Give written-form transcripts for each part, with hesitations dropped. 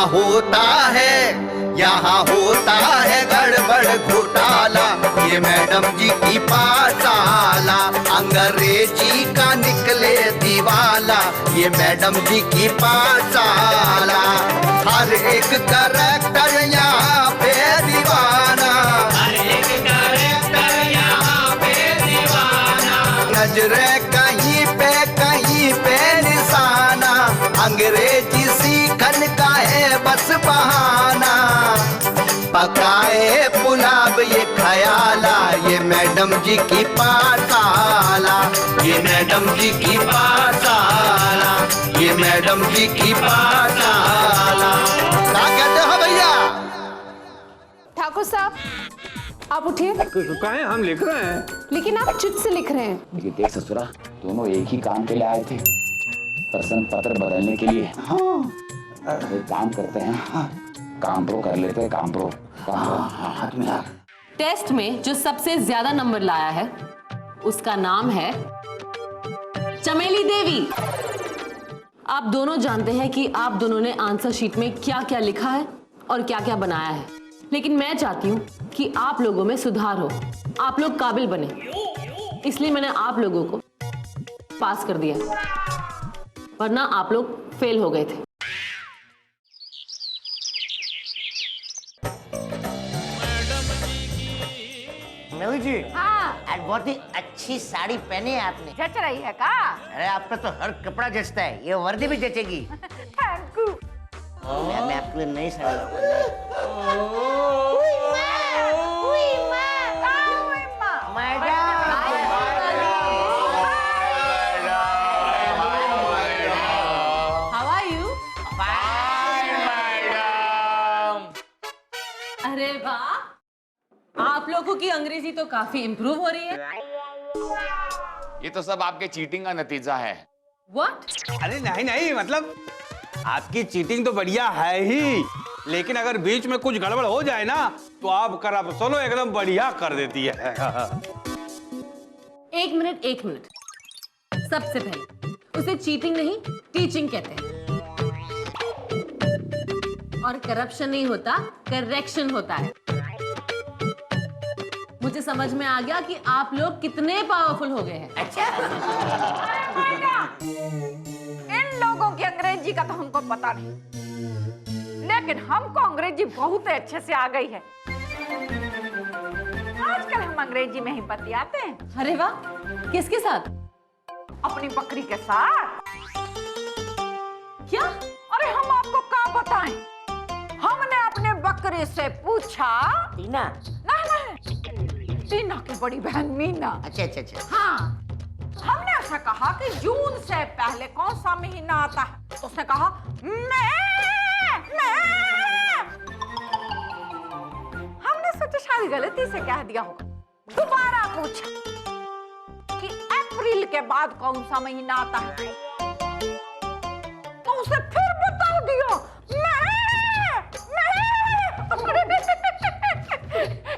होता है, यहाँ होता है गड़बड़ घोटाला। ये मैडम जी की पाठशाला अंग्रेजी का निकले दीवाला। ये मैडम जी की पाठशाला हर एक करैक्टर यहाँ पे दीवाना, हर एक करैक्टर यहाँ पे दीवाना। नजरे कहीं पे निशाना, अंग्रेजी सीखन का है बस बहाना। पकाए पुलाव ये खयाला, ये मैडम जी की पाठशाला। ये मैडम जी की पाठशाला, ये मैडम जी की पाठशाला। क्या कहते हो भैया? ठाकुर साहब आप उठिए। कहाँ है? हम लिख रहे हैं। लेकिन आप चिट से लिख रहे हैं। ये देख ससुरा, दोनों एक ही काम के लिए आए थे, प्रश्न पत्र बदलने के लिए। हाँ। एक काम करते हैं, हाँ। काम प्रो कर लेते हैं, काम प्रो। हाथ में टेस्ट में जो सबसे ज्यादा नंबर लाया है उसका नाम है चमेली देवी। आप दोनों जानते हैं कि आप दोनों ने आंसर शीट में क्या क्या लिखा है और क्या क्या बनाया है, लेकिन मैं चाहती हूँ कि आप लोगों में सुधार हो, आप लोग काबिल बने, इसलिए मैंने आप लोगों को पास कर दिया, वरना आप लोग फेल हो गए थे। मेली जी, हाँ, आज बहुत ही अच्छी साड़ी पहनी है आपने। जच रही है का? अरे आप पे तो हर कपड़ा जचता है, ये वर्दी भी जचेगी। Thank you. मैं आपके लिए नई साड़ी How are you? अरे वाह, आप लोगों की अंग्रेजी तो काफी इम्प्रूव हो रही है। ये तो सब आपके चीटिंग का नतीजा है। What? अरे नहीं नहीं, मतलब आपकी चीटिंग तो बढ़िया है ही, लेकिन अगर बीच में कुछ गड़बड़ हो जाए ना तो आप करप्शन एकदम बढ़िया कर देती है। एक मिनट। सबसे पहले उसे चीटिंग नहीं टीचिंग कहते हैं, और करप्शन नहीं होता, करेक्शन होता है। मुझे समझ में आ गया कि आप लोग कितने पावरफुल हो गए हैं। अच्छा, इन लोगों की अंग्रेजी का तो हमको पता नहीं, लेकिन हमको अंग्रेजी बहुत अच्छे से आ गई है। आजकल हम अंग्रेजी में ही बतियाते हैं। अरे वाह, किसके साथ? अपनी बकरी के साथ। क्या? अरे हम आपको क्या बताएं? हमने अपने बकरी से पूछा। टीना? नहीं, टीना की बड़ी बहन मीना। अच्छा। हाँ, हमने ऐसा कहा कि जून से पहले कौन सा महीना आता है? तो उसने कहा मैं। हमने सोचा शायद गलती से कह दिया होगा। दोबारा पूछा कि अप्रैल के बाद कौन सा महीना आता है? तो उसे फिर बता दिया मैं।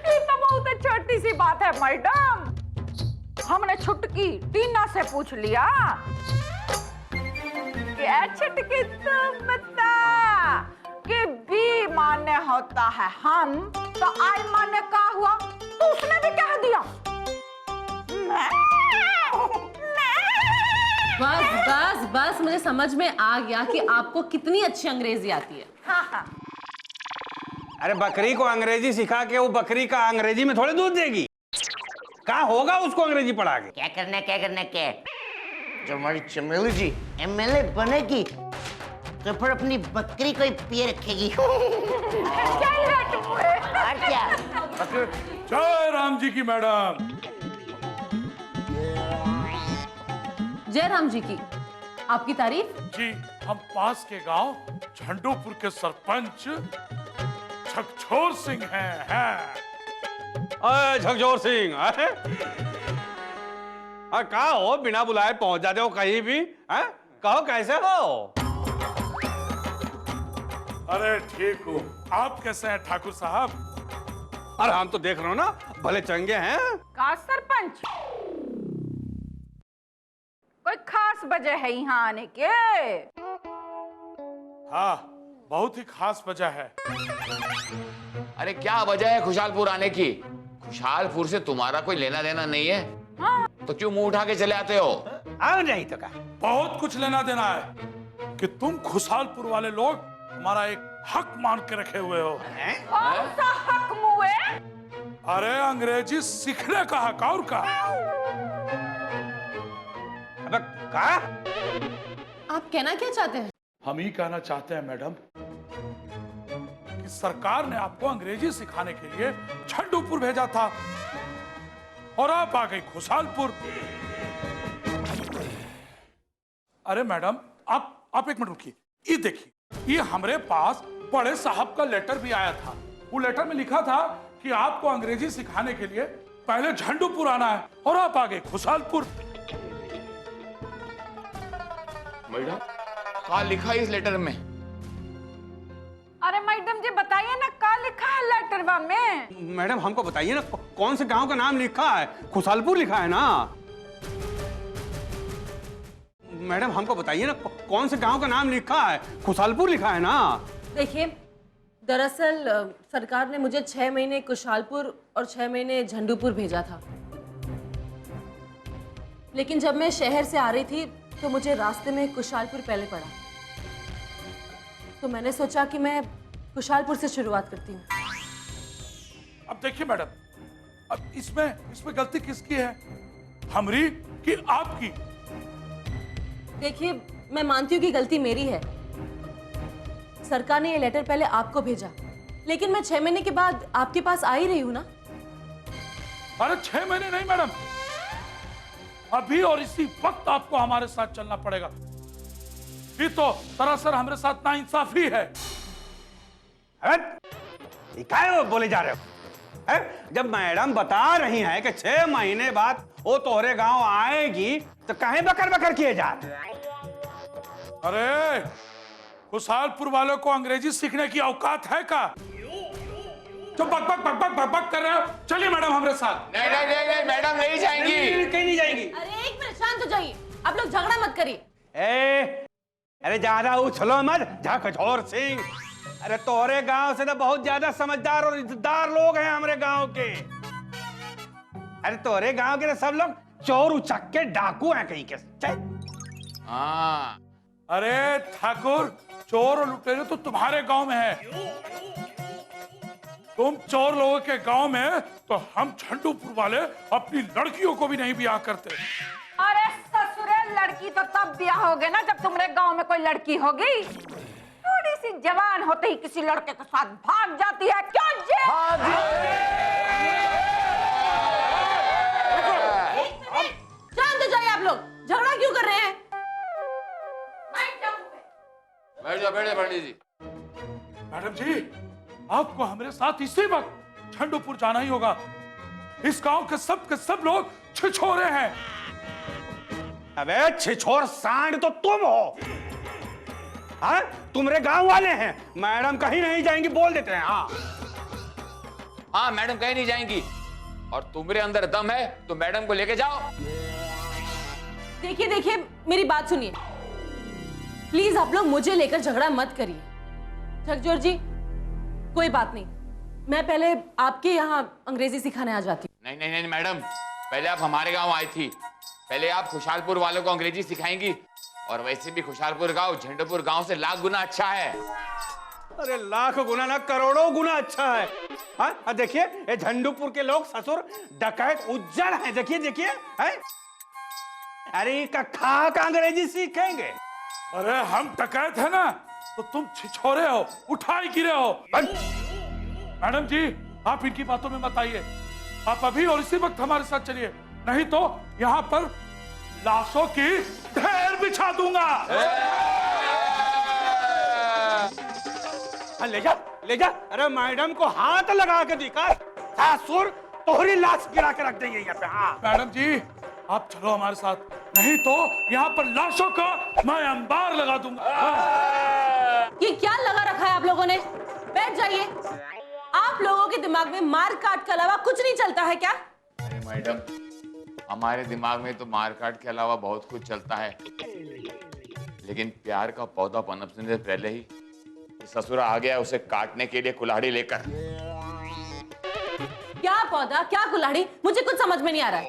ये तो बहुत छोटी सी बात है मैडम। हमने छुटकी टीना से पूछ लिया कि छुटकी तुम बता कि बी माने होता है हम, तो आई माने का हुआ? तो उसने भी कह दिया बस मुझे समझ में आ गया कि आपको कितनी अच्छी अंग्रेजी आती है। हाँ। अरे बकरी को अंग्रेजी सिखा के वो बकरी का अंग्रेजी में थोड़े दूध देगी। क्या होगा उसको अंग्रेजी पढ़ा के? क्या करना क्या? जब हमारी चमेली जी एमएलए बनेगी तो फिर अपनी बकरी को ही पिए रखेगी। और क्या? जय राम जी की मैडम। जय राम जी की। आपकी तारीफ? जी, हम पास के गांव झंडूपुर के सरपंच झकझोर सिंह हैं। झकझोर सिंह, कहाँ हो? बिना बुलाए पहुंच जाते हो कहीं भी। कहो कैसे हो? अरे ठीक हूँ, आप कैसे हैं ठाकुर साहब? अरे हम तो देख रहे हो ना, भले चंगे हैं। का सरपंच, कोई खास वजह है यहाँ आने के? हाँ, बहुत ही खास वजह है। अरे क्या वजह है खुशहालपुर आने की? खुशहालपुर से तुम्हारा कोई लेना देना नहीं है? तो क्यों मुंह उठा के चले आते हो? आओ नहीं तो का। बहुत कुछ लेना देना है कि तुम खुशहालपुर वाले लोग हमारा एक हक मान के रखे हुए हो। कौन सा हक मुए? अरे अंग्रेजी सीखने का हक और का। अबे का? आप कहना क्या चाहते हैं? हम ही कहना चाहते हैं मैडम कि सरकार ने आपको अंग्रेजी सिखाने के लिए झंडूपुर भेजा था और आप आ गई खुशहालपुर। अरे मैडम आप एक मिनट रुकिए। ये देखिए, ये हमारे पास बड़े साहब का लेटर भी आया था। वो लेटर में लिखा था कि आपको अंग्रेजी सिखाने के लिए पहले झंडूपुर आना है और आप आ गए खुशहालपुर। मैडम क्या लिखा है इस लेटर में? अरे मैडम जी बताइए ना, क्या लिखा है लेटरवा में? मैडम हमको बताइए ना, कौन से गांव का नाम लिखा है? खुशहालपुर लिखा है ना? मैडम हमको बताइए ना, कौन से गांव का नाम लिखा है? खुशहालपुर लिखा है ना? देखिए, दरअसल सरकार ने मुझे 6 महीने खुशहालपुर और 6 महीने झंडूपुर भेजा था। लेकिन जब मैं शहर से आ रही थी तो मुझे रास्ते में खुशहालपुर पहले पड़ा, तो मैंने सोचा कि मैं खुशहालपुर से शुरुआत करती हूँ। अब देखिए मैडम, अब इसमें गलती किसकी है, हमारी कि आपकी? देखिए, मैं मानती हूँ कि गलती मेरी है। सरकार ने ये लेटर पहले आपको भेजा, लेकिन मैं 6 महीने के बाद आपके पास आ ही रही हूँ ना। अरे 6 महीने नहीं मैडम, अभी और इसी वक्त आपको हमारे साथ चलना पड़ेगा। ये तो सरासर हमारे साथ नाइंसाफी है। क्या बोले जा रहे हो? जब मैडम बता रही हैं कि 6 महीने बाद वो तोहरे गांव आएगी, तो काहे बकर बकर किए जा रहे? अरे खुशहालपुर वालों को अंग्रेजी सीखने की औकात है का? जो बक कर रहे हो, चलिए मैडम हमारे साथ। नहीं नहीं नहीं नहीं मैडम नहीं जाएंगी। कहीं नहीं जाएंगी। अरे एक मिनट, शांत हो जाइए। आप लोग झगड़ा मत करिए। अरे ज्यादा उछलो मत झकझोर सिंह। अरे तोहरे गांव से तो बहुत ज्यादा समझदार और इज्जतदार लोग हैं हमारे गांव के। अरे तोहरे गांव के तो सब लोग चोर उचक्के डाकू हैं कहीं के। हाँ। अरे ठाकुर, चोर और लुटेरे तो तुम्हारे गांव में है। तुम चोर लोगों के गांव में, तो हम झंडूपुर वाले अपनी लड़कियों को भी नहीं ब्याह करते। अरे ससुरे, लड़की तो तब ब्याह होगे ना जब तुम्हारे गांव में कोई लड़की होगी। थोड़ी सी जवान होते ही किसी लड़के के साथ भाग जाती है, क्यों जी? शांत हो जाइए आप लोग, झगड़ा क्यों कर रहे हैं? बैठ जाओ पंडित जी। मैडम जी, आपको हमारे साथ इसी वक्त झंडूपुर जाना ही होगा। इस गांव के सब लोग छिछोरे हैं। अबे छिछोर सांड तो तुम हो। हाँ, तुम्हारे गांव वाले हैं। मैडम कहीं नहीं जाएंगी बोल देते हैं। हाँ मैडम कहीं नहीं जाएंगी, और तुम्हारे अंदर दम है तो मैडम को लेके जाओ। देखिए, मेरी बात सुनिए। प्लीज आप लोग मुझे लेकर झगड़ा मत करिए। झकझोर जी, कोई बात नहीं, मैं पहले आपके यहाँ अंग्रेजी सिखाने आ जाती हूँ। नहीं नहीं नहीं मैडम, पहले आप हमारे गांव आई थी, पहले आप खुशहालपुर वालों को अंग्रेजी सिखाएंगी। और वैसे भी खुशहालपुर गांव झंडूपुर गांव से लाख गुना अच्छा है। अरे लाख गुना ना करोड़ों गुना अच्छा है। हाँ देखिए, ये झंडूपुर के लोग ससुर डकैत उज्जड़ हैं। देखिए है? अरे कखा का अंग्रेजी सीखेंगे। अरे हम डकैत है ना, तो तुम छिछोरे हो, उठाई गिरे हो। मैडम जी, आप इनकी बातों में मत आइए। आप अभी और इसी वक्त हमारे साथ चलिए, नहीं तो यहाँ पर लाशों की ढेर बिछा दूंगा। ले जा। अरे मैडम को हाथ लगा के दिखा, ससुर तोहरी लाश गिरा के रख देंगे यहाँ पे। हाँ मैडम जी, आप चलो हमारे साथ, नहीं तो यहाँ पर लाशों का मैं अंबार लगा दूंगा। ये क्या लगा रखा है आप लोगों ने? बैठ जाइए। आप लोगों के दिमाग में मार काट के अलावा कुछ नहीं चलता है क्या? अरे मैडम, हमारे दिमाग में तो मारकाट के अलावा बहुत कुछ चलता है, लेकिन प्यार का पौधा पनपने से पहले ही कि ससुरा आ गया उसे काटने के लिए कुल्हाड़ी लेकर। क्या पौधा, क्या कुल्हाड़ी, मुझे कुछ समझ में नहीं आ रहा है।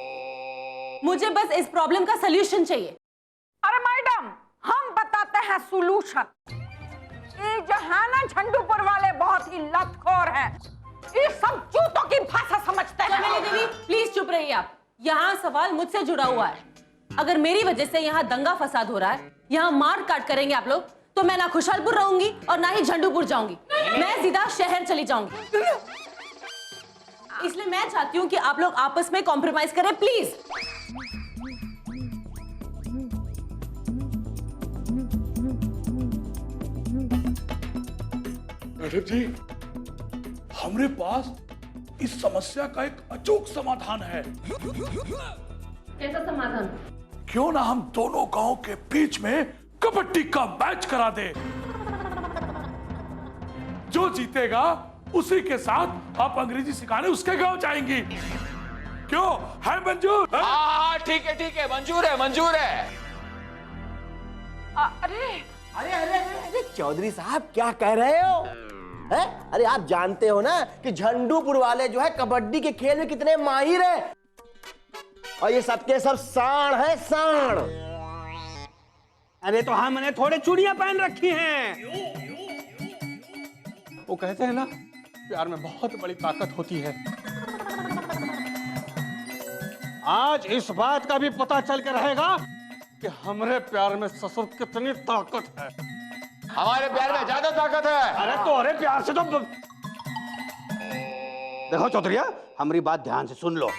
मुझे बस इस प्रॉब्लम का सलूशन चाहिए। अरे मैडम, हम बताते हैं सॉल्यूशन। ये जो है ना झंडूपुर वाले बहुत ही लतखोर हैं। ये सब जूतों की भाषा समझते हैं। चमेली देवी प्लीज चुप रहिए आप। यहाँ सवाल मुझसे जुड़ा हुआ है। अगर मेरी वजह से यहाँ दंगा फसाद हो रहा है, यहाँ मार काट करेंगे आप लोग, तो मैं ना खुशहालपुर रहूंगी और ना ही झंडूपुर जाऊंगी। मैं सीधा शहर चली जाऊंगी। इसलिए मैं चाहती हूँ कि आप लोग आपस में कॉम्प्रोमाइज करें प्लीज। मैडम जी, हमारे पास इस समस्या का एक अचूक समाधान है। कैसा समाधान? क्यों ना हम दोनों गांव के बीच में कबड्डी का मैच करा दे। जो जीतेगा उसी के साथ आप अंग्रेजी सिखाने उसके गांव जाएंगी। क्यों है मंजूर? हाँ ठीक है, मंजूर है, मंजूर है। अरे अरे अरे अरे चौधरी साहब क्या कह रहे हो? है? अरे आप जानते हो ना कि झंडूपुर वाले जो है कबड्डी के खेल में कितने माहिर हैं, और ये सबके सब सांड है, सांड। अरे तो हमने थोड़े चूड़ियां पहन रखी हैं। वो कहते हैं ना, प्यार में बहुत बड़ी ताकत होती है। आज इस बात का भी पता चल के रहेगा कि हमारे प्यार में ससुर कितनी ताकत है। हमारे प्यार में ज्यादा ताकत है। अरे तो अरे प्यार से तो देखो चौधरिया, हमारी बात ध्यान से सुन लो।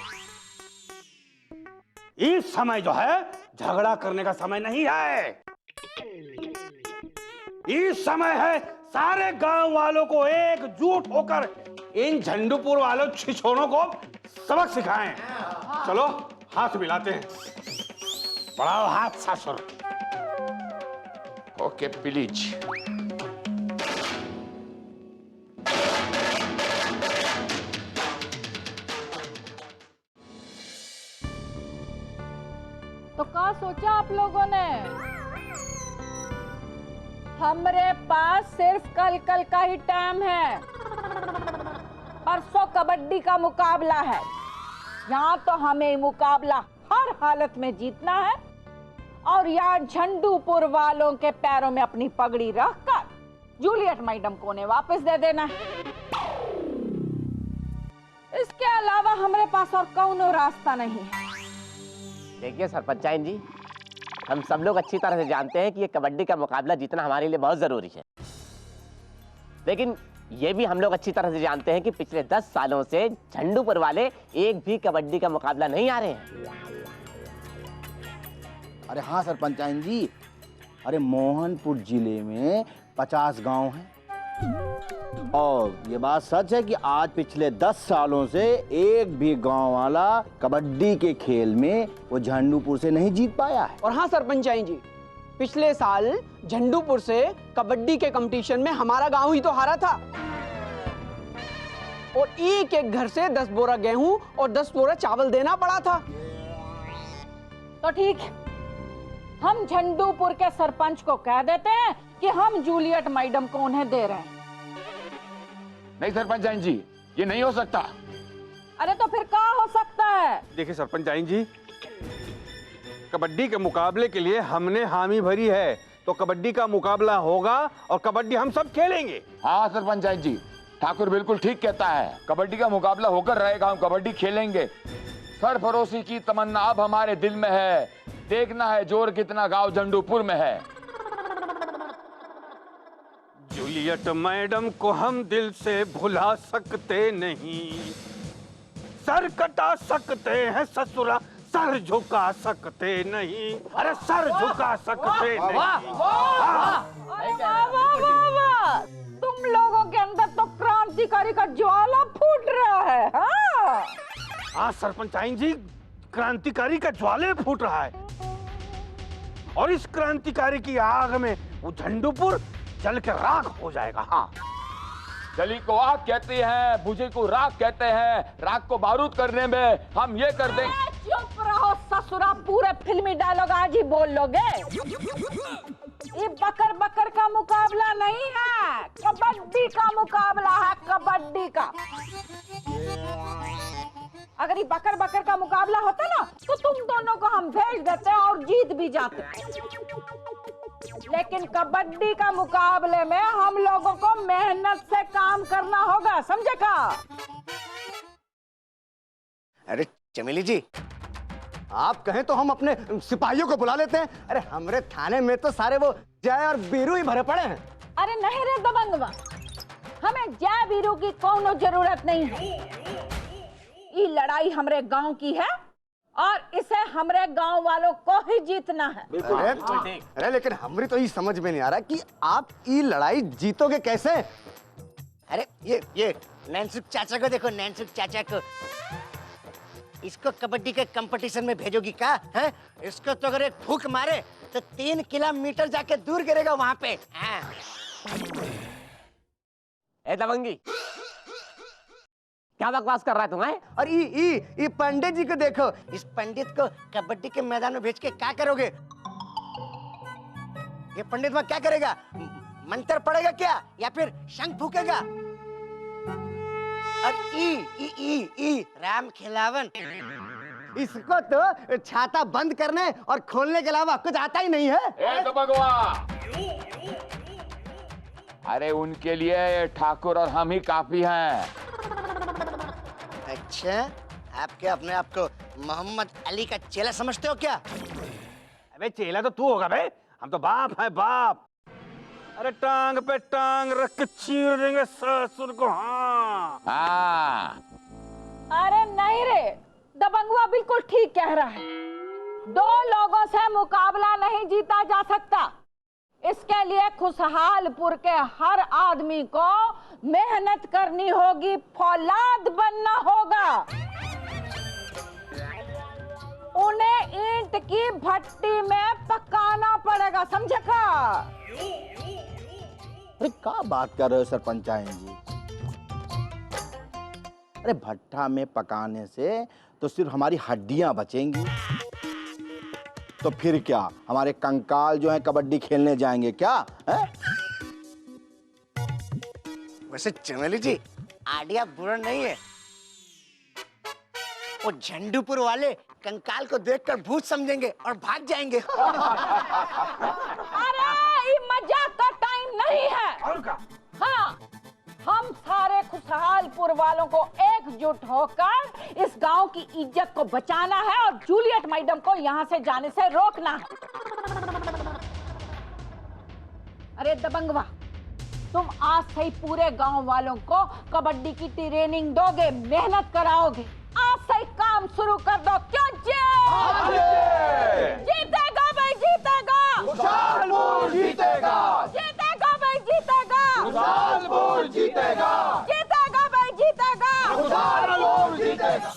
इस समय जो है झगड़ा करने का समय नहीं है। इस समय है सारे गांव वालों को एकजुट होकर इन झंडूपुर वालों छिछोरों को सबक सिखाएं। चलो हाथ मिलाते हैं। बढ़ाओ हाथ ससुर। Okay please. तो क्या सोचा आप लोगों ने? हमरे पास सिर्फ कल का ही टाइम है। परसों कबड्डी का मुकाबला है। यहाँ तो हमें मुकाबला हर हालत में जीतना है, और यहाँ झंडूपुर वालों के पैरों में अपनी पगड़ी रखकर जूलियट मैडम को ने वापस दे देना है। इसके अलावा हमारे पास और कौनो रास्ता नहीं है। देखिए सरपंचाइन जी, हम सब लोग अच्छी तरह से जानते हैं कि ये कबड्डी का मुकाबला जीतना हमारे लिए बहुत जरूरी है, लेकिन ये भी हम लोग अच्छी तरह से जानते हैं कि पिछले 10 सालों से झंडूपुर वाले एक भी कबड्डी का मुकाबला नहीं आ रहे हैं। अरे हाँ सरपंचाइन जी, अरे मोहनपुर जिले में 50 गांव हैं, और ये बात सच है कि आज पिछले 10 सालों से एक भी गांव वाला कबड्डी के खेल में वो झंडूपुर से नहीं जीत पाया है। और हाँ सरपंचाइन जी, पिछले साल झंडूपुर से कबड्डी के कंपटीशन में हमारा गांव ही तो हारा था, और एक एक घर से 10 बोरा गेहूं और 10 बोरा चावल देना पड़ा था। तो ठीक है, हम झंडूपुर के सरपंच को कह देते हैं कि हम जूलियट मैडम को उन्हें दे रहे हैं। नहीं सरपंच जी, ये नहीं हो सकता। अरे तो फिर क्या हो सकता है? देखिए सरपंच जी, कबड्डी के मुकाबले के लिए हमने हामी भरी है, तो कबड्डी का मुकाबला होगा और कबड्डी हम सब खेलेंगे। हाँ सरपंच जी, ठाकुर बिल्कुल ठीक कहता है। कबड्डी का मुकाबला होकर रहेगा, हम कबड्डी खेलेंगे। सरफरोशी की तमन्ना अब हमारे दिल में है। देखना है जोर कितना गांव झंडूपुर में है। जूलियट मैडम को हम दिल से भुला सकते नहीं, सर कटा सकते हैं ससुरा, सर झुका सकते नहीं। अरे सर झुका सकते नहीं। अरे वाह वाह वाह वाह, तुम लोगों के अंदर तो क्रांतिकारी का ज्वाला फूट रहा है। हाँ हाँ सरपंचाइन जी, क्रांतिकारी का ज्वाले फूट रहा है, और इस क्रांतिकारी की आग में वो झंडूपुर जल के राख हो जाएगा। हाँ, जली को आग कहते हैं, बुझे को राख कहते हैं। राख को बारूद करने में हम ये कर देंगे। चुप रहो ससुरा, पूरे फिल्मी डायलॉग आज ही बोल लोगे। ये बकर बकर का मुकाबला नहीं है, कबड्डी का मुकाबला है, कबड्डी का। अगर ये बकर बकर का मुकाबला होता ना तो तुम दोनों को हम भेज देते और जीत भी जाते। लेकिन कबड्डी का मुकाबले में हम लोगों को मेहनत से काम करना होगा, समझे का? अरे चमेली जी, आप कहें तो हम अपने सिपाहियों को बुला लेते हैं। अरे हमारे थाने में तो सारे वो जय और बीरू ही भरे पड़े हैं। अरे नहीं रे दबंगवा, हमें जय बीरू की कोनो जरूरत नहीं है। ये लड़ाई हमरे गांव की है और इसे हमरे गांव वालों को ही जीतना है। अरे लेकिन हमारी तो ये समझ में नहीं आ रहा कि आप ये लड़ाई जीतोगे कैसे? अरे ये नैनसुख चाचा को देखो, नैनसुख चाचा को। इसको कबड्डी के कंपटीशन में भेजोगी क्या? है? इसको तो अगर एक फूंक मारे तो 3 किलोमीटर जाके दूर गिरेगा वहां पे। हाँ। ए दबंगी, क्या बकवास कर रहा है तुम्हें? और ये पंडित जी को देखो। इस पंडित को कबड्डी के मैदान में भेज के क्या करोगे? ये पंडित वहां क्या करेगा? मंत्र पढ़ेगा क्या या फिर शंख फूकेगा? और ई राम खिलावन, इसको तो छाता बंद करने और खोलने के अलावा कुछ आता ही नहीं है। ए दबंगवा, अरे उनके लिए ठाकुर और हम ही काफी हैं। अच्छा, आप क्या अपने आप को मोहम्मद अली का चेला समझते हो क्या? अबे चेला तो तू होगा बे, हम तो बाप है बाप। अरे टांग पे टांग रख के चीर देंगे ससुर को। हाँ अरे नहीं रे, दबंगवा बिल्कुल ठीक कह रहा है। 2 लोगों से मुकाबला नहीं जीता जा सकता। इसके लिए खुशहालपुर के हर आदमी को मेहनत करनी होगी, फौलाद बनना होगा। उन्हें ईंट की भट्टी में पकाना पड़ेगा, समझे का? अरे क्या बात कर रहे हो सरपंचायन जी? अरे भट्ठा में पकाने से तो सिर्फ हमारी हड्डियां बचेंगी, तो फिर क्या हमारे कंकाल जो हैं कबड्डी खेलने जाएंगे क्या? है? वैसे चमेली जी, आइडिया बुरा नहीं है। वो झंडूपुर वाले कंकाल को देखकर भूत समझेंगे और भाग जाएंगे। अरे ये मजाक का टाइम नहीं है। हाँ, हम सारे खुशहालपुर वालों को एकजुट होकर इस गांव की इज्जत को बचाना है और जूलियट मैडम को यहाँ से जाने से रोकना है। अरे दबंगवा, तुम आज से ही पूरे गांव वालों को कबड्डी की ट्रेनिंग दोगे, मेहनत कराओगे। आज से ही काम शुरू कर दो। क्यों जीतेगा भाई, जीतेगा खुशहालपुर जीतेगा, जीतेगा भाई, जीतेगा खुशहालपुर जीतेगा, जीतेगा भाई, जीतेगा खुशहालपुर जीतेगा।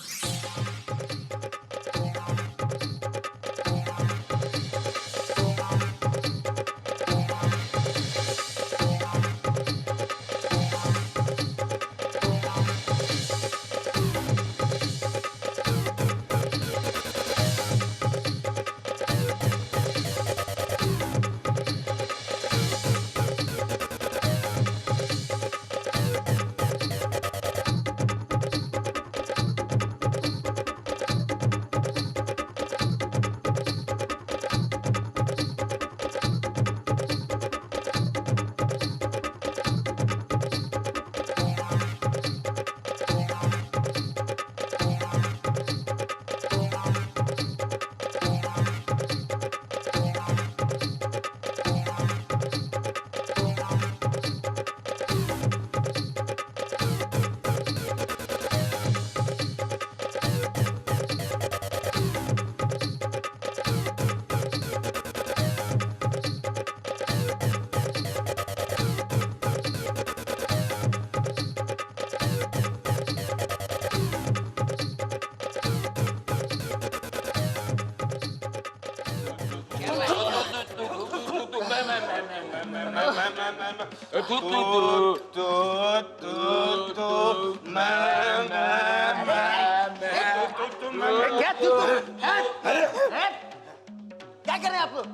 क्या कर रहे हैं आप लोग?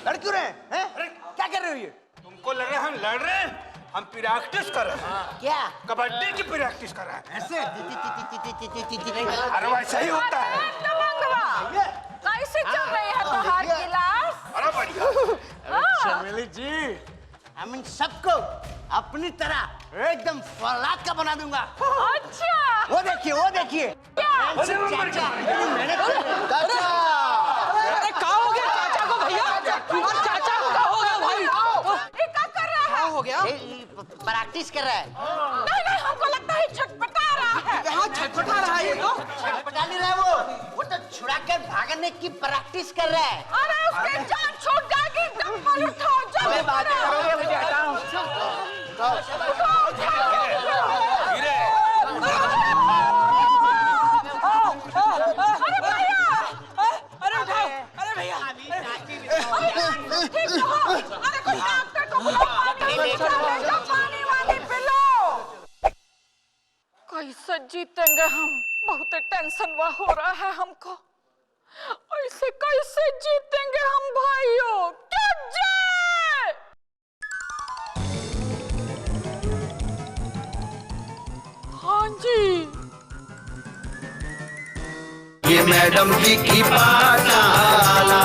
लड़ क्यों रहे हैं? कर रहे हो ये? तुमको लगे हम लड़ रहे हैं? हम प्रैक्टिस कर रहे हैं। क्या कबड्डी की प्रैक्टिस कर रहे हैं। ऐसे अरे वैसा ही होता है। कैसे चल रही है तुम्हारी क्लास? अरे बढ़िया। चमेली जी, हम इन सबको अपनी तरह एकदम फौलाद का बना दूंगा। अच्छा। वो देखिए चाचा, अरे क्या हो गया चाचा को भैया? और चाचा को क्या हो गया भाई? ये क्या कर रहा है? क्या हो गया? प्रैक्टिस कर रहा है। नहीं, हमको लगता है छटपटा रहा है। यहाँ छटपटा रहा है ये तो। छटपटा नहीं रहा वो तो छुड़ा कर भागने की प्रैक्टिस कर रहा है। अरे उसकी जान छूट जाएगी, डंबल उठाओ, जल्दी करो। मुझे हटाओ। अरे उठाओ, अरे भैया। ठीक हो? अरे कोई डॉक्टर को बुलाओ, पानी वानी पिलाओ। कैसे जीतेंगे हम? बहुत टेंशन हो रहा है हमको। ऐसे कैसे जीतेंगे हम भाइयों? क्या जय! हाँ जी। ये मैडम जी की पाठशाला।